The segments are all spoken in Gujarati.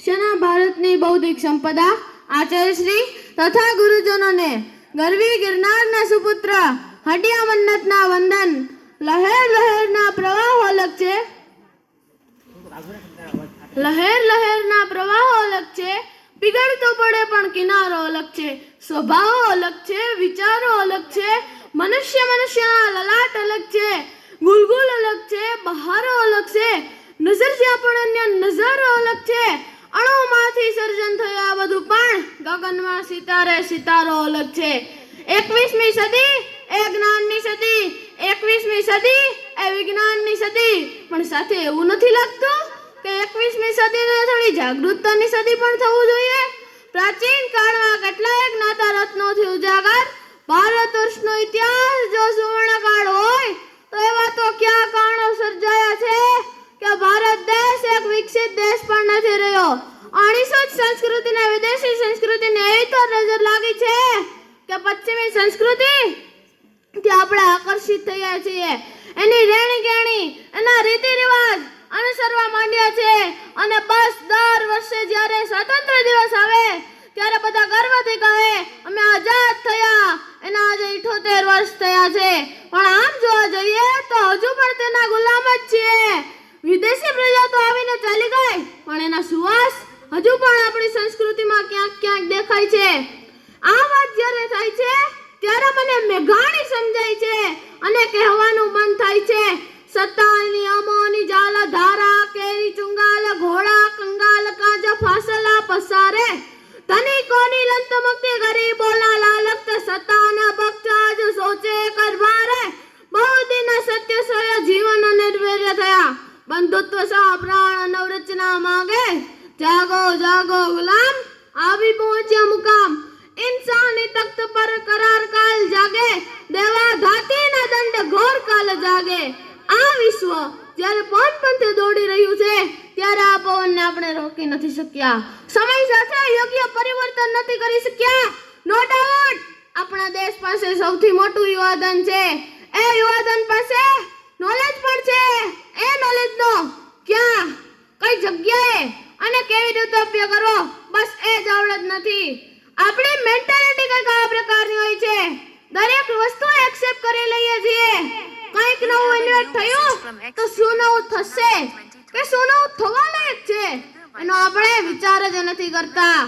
શિક્ષણ ભારતની બૌદ્ધિક સંપદા આચાર્યશ્રી તથા ગુરુજનોને ગરવી ગિરનારના સુપુત્ર હટિયા મન્નતના વંદન. લહેર લહેરના પ્રવાહો અલગ છે, લહેર લહેરના પ્રવાહો અલગ છે, પીગળતો પડે પણ કિનારો અલગ છે, સ્વભાવો અલગ છે, વિચારો અલગ છે, મનુષ્ય મનુષ્યના લલાટ અલગ છે, ગુલગુલ અલગ છે, બહારો અલગ છે, નજર જ્યાં પણ અન્ય નજારો અલગ છે, અણુમાંથી સર્જન થયું આ બધું પણ ગગનમાં સિતારે સિતારો અલગ છે. 21મી સદી એ જ્ઞાનની સદી, 21મી સદી એ વિજ્ઞાનની સદી. પણ સાથે એવું નથી લાગતું કે 21મી સદીને થોડી જાગૃતતાની સદી પણ થવું જોઈએ? પ્રાચીન કાળમાં કેટલાય જ્ઞાતા રત્નોથી ઉજાગર ભારત વર્ષનો ઇતિહાસ જો સુવર્ણકાળ હોય તો એવા તો ક્યાં કારણો સર્જાયા છે કે ભારત દેશ એક વિકસિત દેશ પણ નથી રહ્યો. અણીસો જ સંસ્કૃતિને વિદેશી સંસ્કૃતિને એવી તો નજર લાગી છે કે પશ્ચિમી સંસ્કૃતિ થી આપણે આકર્ષિત થયા છીએ, એની રહેણી કહેણી, એના રીતિ રિવાજ અનુસરવા માંડ્યા છે. અને બસ દર વર્ષે જ્યારે સ્વાતંત્ર્ય દિવસ આવે ત્યારે બધા ગર્વથી કહે અમે આઝાદ થયા. એના આજે 78 વર્ષ થયા છે, પણ આમ જોવા જઈએ તો હજુ પણ તેના ગુલામ જ છીએ. વિદેશી પ્રજા તો આવીને ચાલી ગઈ, પણ એના સુવાસ હજુ પણ આપણી સંસ્કૃતિમાં ક્યાંક ક્યાંક દેખાય છે. આ વાત જ્યારે થાય છે ત્યારે મને મેઘાણી સમજાય છે અને કહેવાનું મન થાય છે સત્તાની અમોની જાલ ધારા કેરી ચુંગાલ ઘોડા કંગાલ કાજ ફાસલા પસારે ધનિકોની લંતમકતી ગરીબોના લાલક સત્તાના બક્ષાજ સોચે કરવારે બહુદિન સત્ય સોય જીવન નિર્વૈર્ય થયા બંધુત્વ સહ પ્રાણ નવરચના માગે જાગો જાગો ગુલામ આવી પહોંચ્યા મુકામ इंसानी तख्त पर करार काल जागे देवा धाती ना दंड घोर काल जागे. આ વિશ્વ જ્યારે પંથે દોડી રહ્યું છે ત્યારે આ પવનને આપણે રોકી નથી શક્યા, સમય સાથે યોગ્ય પરિવર્તન નથી કરી શક્યા. નો ડાઉટ આપણા દેશ પાસે સૌથી મોટું યુવાધન છે. એ યુવાધન પાસે નોલેજ પણ છે. એ નોલેજનો ક્યાં કઈ જગ્યાએ અને કેવી રીતે ઉપયોગ કરવો બસ એ જ આવડત નથી. આપણી મેન્ટાલિટી કંઈક આ પ્રકારની હોય છે, દરેક વસ્તુ એક્સેપ્ટ કરી લઈએ છીએ. કંઈક નવું ઇન્વેન્ટ થયું તો શું નવું થશે કે શું નવું થવા લાયક છે એનો આપણે વિચાર જ નથી કરતા.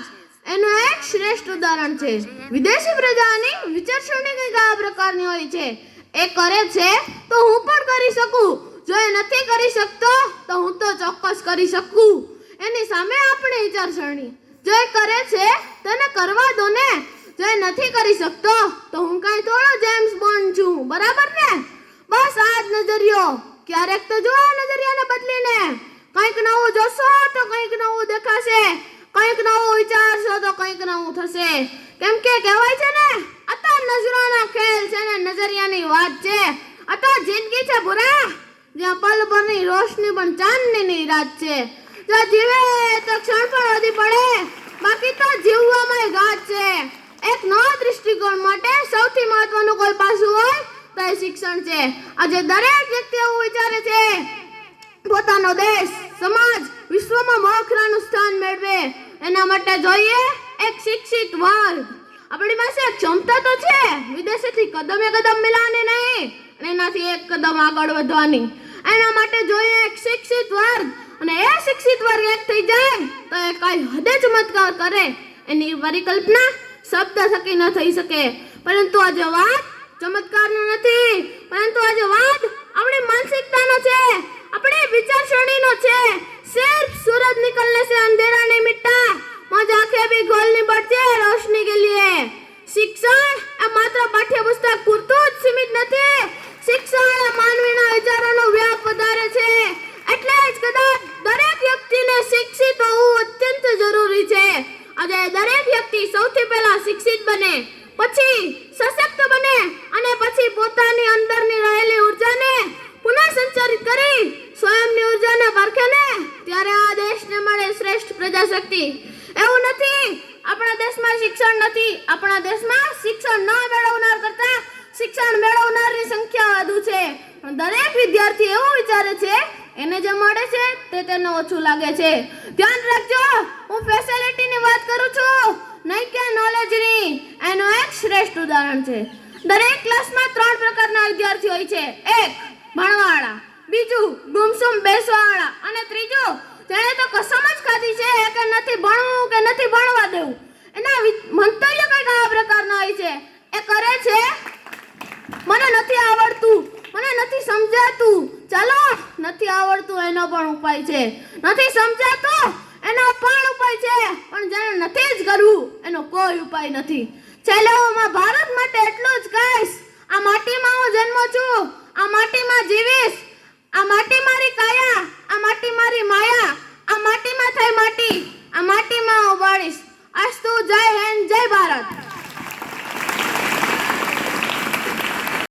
એનું એક શ્રેષ્ઠ ઉદાહરણ છે વિદેશી પ્રજાની વિચારસરણી કંઈક આ પ્રકારની હોય છે. એ કરે છે તો હું પણ કરી શકું, જો એ નથી કરી શકતો તો હું તો ચોક્કસ કરી શકું. એની સામે આપણી વિચારસરણી જો એ કરે છે તેને કરવા દો ને, જો એ નથી કરી શકતો તો હું કાંઈ થોડો જેમ્સ બોન્ડ છું, બરાબર ને? બસ આ જ નજરિયો. ક્યારેક તો જો આ નજરિયાને બદલીને કંઈક નવું જોશો તો કંઈક નવું દેખાશે, કંઈક નવું વિચારશો તો કંઈક નવું થશે. કેમ કે કહેવાય છે ને અતા નજરોના ખેલ છે ને નજરિયાની વાત છે. અતા જિંદગી છે બુરા જ્યાં પલ ભરની રોશની પણ ચાંદનીની રાત છે. જો જીવે તો ક્ષણ પણ વધી પડે, બાકી તો જીવવામાં ઘાત છે. એક નવા દૃષ્ટિકોણ માટે સૌથી મહત્વનું કોઈ પાસું હોય તો એ શિક્ષણ છે. આજે દરેક વ્યક્તિ એવું વિચારે છે પોતાનો દેશ સમાજ વિશ્વમાં મોખરાનું સ્થાન મેળવે. એના માટે જોઈએ એક શિક્ષિત વર્ગ. આપણી પાસે એક ક્ષમતા તો છે વિદેશથી કદમે કદમ મિલાવવાની નહીં, એનાથી એક કદમ આગળ વધવાની. એના માટે જોઈએ એક શિક્ષિત વર્ગ, અને એ શિક્ષિત વર્ગ એક થઈ જાય તો એ કઈ હદે ચમત્કાર કરે એની પરિકલ્પના શબ્દ થકી ન થઈ શકે. પરંતુ આજે વાત ચમત્કારનો નથી, પરંતુ આજે વાત આપણી માનસિકતાનો છે, આપણી વિચારસરણીનો છે. સિર્ફ सूरज निकलने से अंधेरा नहीं मिटता, मौज आंखें भी खोलनी पड़ती है रोशनी के लिए. શિક્ષણ એ માત્ર પાઠ્યપુસ્તક પૂરતું જ સીમિત નથી. શિક્ષણ એ માનવીના વિચારોનો વ્યાપ વધારે છે. એટલે જ કદાચ દરેક વ્યક્તિને શિક્ષિત હોવું અત્યંત જરૂરી છે. આજે દરેક વ્યક્તિ સૌથી પહેલા શિક્ષિત બને, પછી સશક્ત બને અને પછી પોતાની અંદરની રહેલી ઉર્જાને પુનઃસંચારિત કરી સ્વયંની ઉર્જાને પરખે ને ત્યારે આ દેશને મળે શ્રેષ્ઠ પ્રજાશક્તિ. એવું નથી આપણા દેશમાં શિક્ષણ નથી, આપણા દેશમાં શિક્ષણ ન મેળવનાર કરતા શિક્ષણ મેળવનારની સંખ્યા વધુ છે. પણ દરેક વિદ્યાર્થી એવું વિચારે છે એને જે મળે છે તે તેને ઓછું લાગે છે. ધ્યાન રાખજો, હું સમજણી એનો એક શ્રેષ્ઠ ઉદાહરણ છે. દરેક ક્લાસમાં 3 પ્રકારના વિદ્યાર્થીઓ હોય છે. એક ભણવાવાળા, બીજું ગુમસુમ બેસવાવાળા અને ત્રીજું જેણે તો કસમ જ ખાધી છે કે નથી ભણવું કે નથી ભણવા દેવું. એના મંતવ્ય કંઈક આવા પ્રકારના હોય છે. એ કરે છે મને નથી આવડતું, મને નથી સમજાતું. ચાલો, નથી આવડતું એનો પણ ઉપાય છે, નથી સમજાતું એનો પણ ઉપાય છે, પણ જેને નથી જ કરવું એનો કોઈ ઉપાય નથી. છેલ્લે હું ભારત માટે એટલું જ કહીશ, આ માટીમાં હું જન્મું છું, આ માટીમાં જીવીશ, આ માટી મારી કાયા, આ માટી મારી માયા, આ માટીમાં થઈ માટી, આ માટીમાં હું બાળીશ. અસ્તુ. જય હિન્દ, જય ભારત.